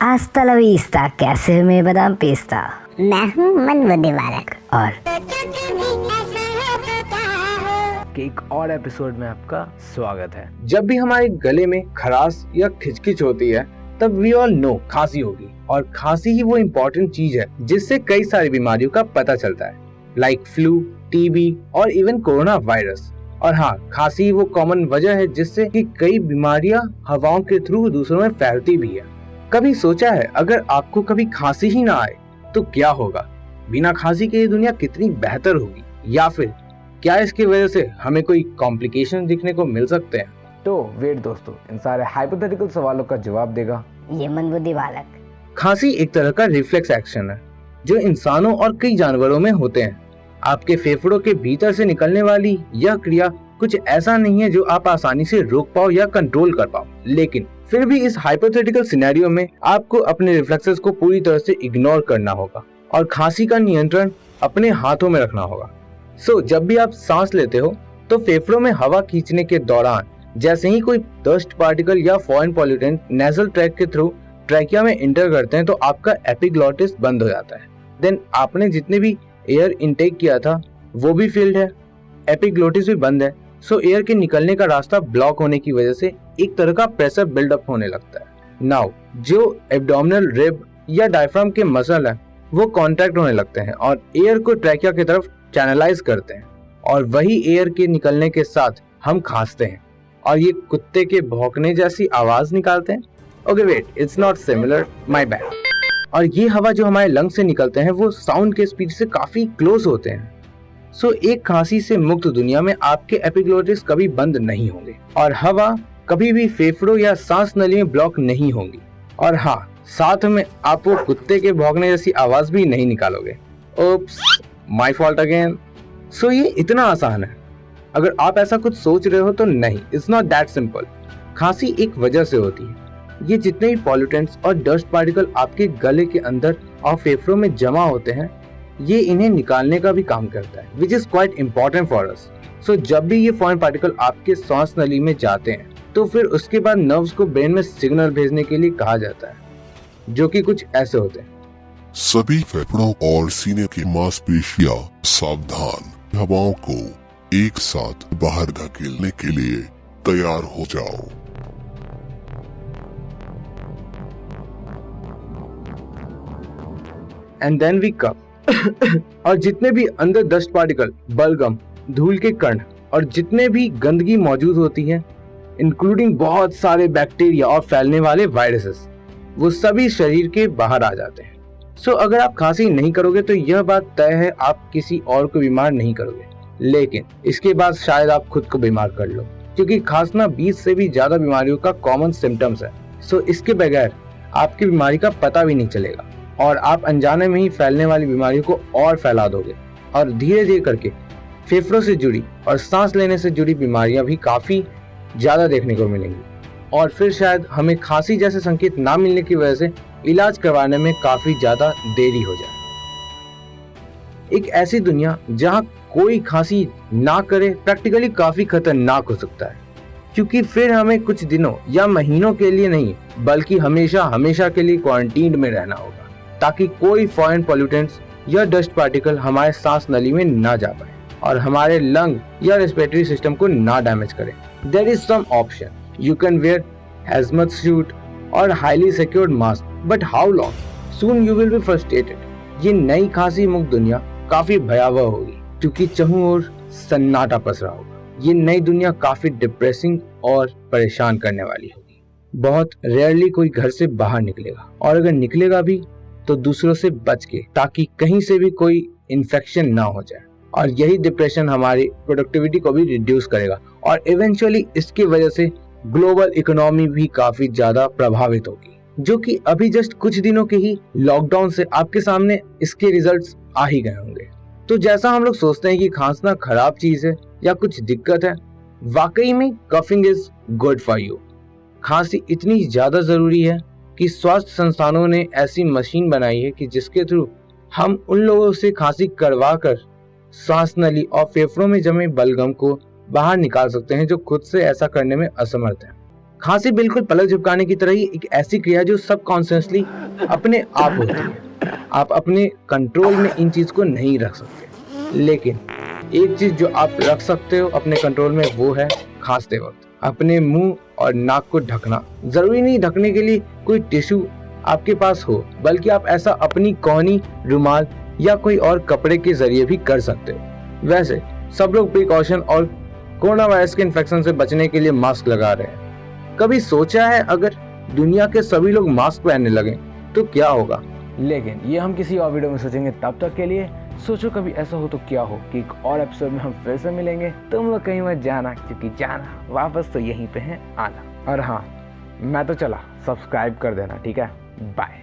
Hasta la vista, कैसे हो मैं बादाम पेस्ता। मैं हूँ मनमुदी बालक और के एक और एपिसोड में आपका स्वागत है। जब भी हमारे गले में खराश या खिचखिच होती है तब वी ऑल नो खांसी होगी, और खांसी ही वो इम्पोर्टेंट चीज है जिससे कई सारी बीमारियों का पता चलता है, लाइक फ्लू, टीबी और इवन कोरोना वायरस। और हाँ, खांसी वो कॉमन वजह है जिससे कि कई बीमारियां हवाओं के थ्रू दूसरों में फैलती भी है। कभी सोचा है अगर आपको कभी खांसी ही ना आए तो क्या होगा? बिना खांसी के ये दुनिया कितनी बेहतर होगी, या फिर क्या इसकी वजह से हमें कोई कॉम्प्लिकेशन दिखने को मिल सकते हैं? तो वेट दोस्तों, इन सारे हाइपोथेटिकल सवालों का जवाब देगा ये मनबुद्धि बालक। खांसी एक तरह का रिफ्लेक्स एक्शन है जो इंसानों और कई जानवरों में होते हैं। आपके फेफड़ों के भीतर से निकलने वाली यह क्रिया कुछ ऐसा नहीं है जो आप आसानी से रोक पाओ या कंट्रोल कर पाओ, लेकिन फिर भी इस हाइपोथेटिकल सिनेरियो में आपको अपने रिफ्लेक्सेस को पूरी तरह से इग्नोर करना होगा और खांसी का नियंत्रण अपने हाथों में रखना होगा। जब भी आप सांस लेते हो तो फेफड़ों में हवा खींचने के दौरान जैसे ही कोई डस्ट पार्टिकल या फॉरेन पॉल्यूटेंट नेजल ट्रैक के थ्रू ट्रैकिया में इंटर करते हैं तो आपका एपिग्लॉटिस बंद हो जाता है। देन आपने जितने भी एयर इनटेक किया था वो भी फील्ड है, एपिग्लॉटिस भी बंद है। एयर के निकलने का रास्ता ब्लॉक होने की वजह से एक तरह का प्रेशर बिल्डअप होने लगता है। नाउ जो एब्डोमिनल रिब या डायफ्राम के मसल है वो कॉन्ट्रैक्ट होने लगते हैं और एयर को ट्रैकिया की तरफ चैनलाइज करते हैं, और वही एयर के निकलने के साथ हम खांसते हैं और ये कुत्ते के भौंकने जैसी आवाज निकालते हैं। Okay wait, it's not similar, my bad. और ये हवा जो हमारे लंग से निकलते हैं वो साउंड के स्पीड से काफी क्लोज होते हैं। एक खांसी से मुक्त दुनिया में आपके एपिग्लॉटिस कभी बंद नहीं होंगे और हवा कभी भी फेफड़ों या सांस नली में ब्लॉक नहीं होंगी। और हाँ, साथ में आप वो कुत्ते के भौंकने जैसी आवाज भी नहीं निकालोगे। Oops, my fault again. ये इतना आसान है। अगर आप ऐसा कुछ सोच रहे हो तो नहीं, इट्स नॉट दैट सिंपल। खांसी एक वजह से होती है। ये जितने भी पॉल्यूटेंट्स और डस्ट पार्टिकल आपके गले के अंदर और फेफड़ों में जमा होते हैं, ये इन्हें निकालने का भी काम करता है, which is quite important for us. जब भी ये फॉरेन पार्टिकल आपके सांस नली में जाते हैं तो फिर उसके बाद नर्व्स को ब्रेन में सिग्नल भेजने के लिए कहा जाता है, जो कि कुछ ऐसे होते हैं। सभी फेफड़ों और सीने की मांसपेशियां सावधान, हवाओं को एक साथ बाहर धकेलने के लिए तैयार हो जाओ। एंड देन वी कप और जितने भी अंदर डस्ट पार्टिकल, बलगम, धूल के कण और जितने भी गंदगी मौजूद होती है, इंक्लूडिंग बहुत सारे बैक्टीरिया और फैलने वाले वायरसेस, वो सभी शरीर के बाहर आ जाते हैं। अगर आप खांसी नहीं करोगे तो यह बात तय है आप किसी और को बीमार नहीं करोगे, लेकिन इसके बाद शायद आप खुद को बीमार कर लो, क्योंकि खांसना 20 से भी ज्यादा बीमारियों का कॉमन सिम्टम्स है। इसके बगैर आपकी बीमारी का पता भी नहीं चलेगा और आप अनजाने में ही फैलने वाली बीमारियों को और फैला दोगे, और धीरे धीरे करके फेफड़ों से जुड़ी और सांस लेने से जुड़ी बीमारियां भी काफी ज्यादा देखने को मिलेंगी, और फिर शायद हमें खांसी जैसे संकेत ना मिलने की वजह से इलाज करवाने में काफी ज्यादा देरी हो जाए। एक ऐसी दुनिया जहां कोई खांसी ना करे प्रैक्टिकली काफी खतरनाक हो सकता है, क्योंकि फिर हमें कुछ दिनों या महीनों के लिए नहीं बल्कि हमेशा के लिए क्वारंटीन में रहना होगा, ताकि कोई फॉरेन पॉल्यूटेंट्स या डस्ट पार्टिकल हमारे सांस नली में ना जा पाए और हमारे लंग या रेस्पिरेटरी सिस्टम को ना डैमेज करे। There is some option, you can wear hazmat suit और highly secured mask, but how long? Soon you will be frustrated. ये नई खांसी मुक्त दुनिया काफी भयावह होगी, क्योंकि चहुं ओर सन्नाटा पसरा होगा। ये नई दुनिया काफी डिप्रेसिंग और परेशान करने वाली होगी। बहुत रेयरली कोई घर से बाहर निकलेगा, और अगर निकलेगा भी तो दूसरों से बच के, ताकि कहीं से भी कोई इन्फेक्शन ना हो जाए। और यही डिप्रेशन हमारी प्रोडक्टिविटी को भी रिड्यूस करेगा, और इवेंचुअली इसकी वजह से ग्लोबल इकोनॉमी भी काफी ज्यादा प्रभावित होगी, जो कि अभी जस्ट कुछ दिनों के ही लॉकडाउन से आपके सामने इसके रिजल्ट्स आ ही गए होंगे। जैसा हम लोग सोचते हैं कि खांसना खराब चीज है या कुछ दिक्कत है, वाकई में coughing is good for you. खांसी इतनी ज्यादा जरूरी है कि स्वास्थ्य संस्थानों ने ऐसी मशीन बनाई है कि जिसके थ्रू हम उन लोगों से खांसी करवा कर सांस नली और फेफड़ों में जमे बलगम को बाहर निकाल सकते हैं जो खुद से ऐसा करने में असमर्थ हैं। खांसी बिल्कुल पलक झपकाने की तरह ही एक ऐसी क्रिया जो सबकॉन्शियसली अपने आप होती है। आप अपने कंट्रोल में इन चीज को नहीं रख सकते, लेकिन एक चीज जो आप रख सकते हो अपने कंट्रोल में, वो है खांसते वक्त अपने मुंह और नाक को ढकना। जरूरी नहीं ढकने के लिए कोई टिश्यू आपके पास हो, बल्कि आप ऐसा अपनी कोहनी, रुमाल या कोई और कपड़े के जरिए भी कर सकते हो। वैसे सब लोग प्रिकॉशन और कोरोना वायरस के इन्फेक्शन से बचने के लिए मास्क लगा रहे हैं। कभी सोचा है अगर दुनिया के सभी लोग मास्क पहनने लगे तो क्या होगा? लेकिन ये हम किसी और वीडियो में सोचेंगे। तब तक के लिए सोचो कभी ऐसा हो तो क्या हो कि एक और एपिसोड में हम फिर से मिलेंगे। तुम लोग कहीं मत जाना, क्योंकि जाना वापस तो यहीं पे है आना। और हाँ, मैं तो चला, सब्सक्राइब कर देना, ठीक है? बाय।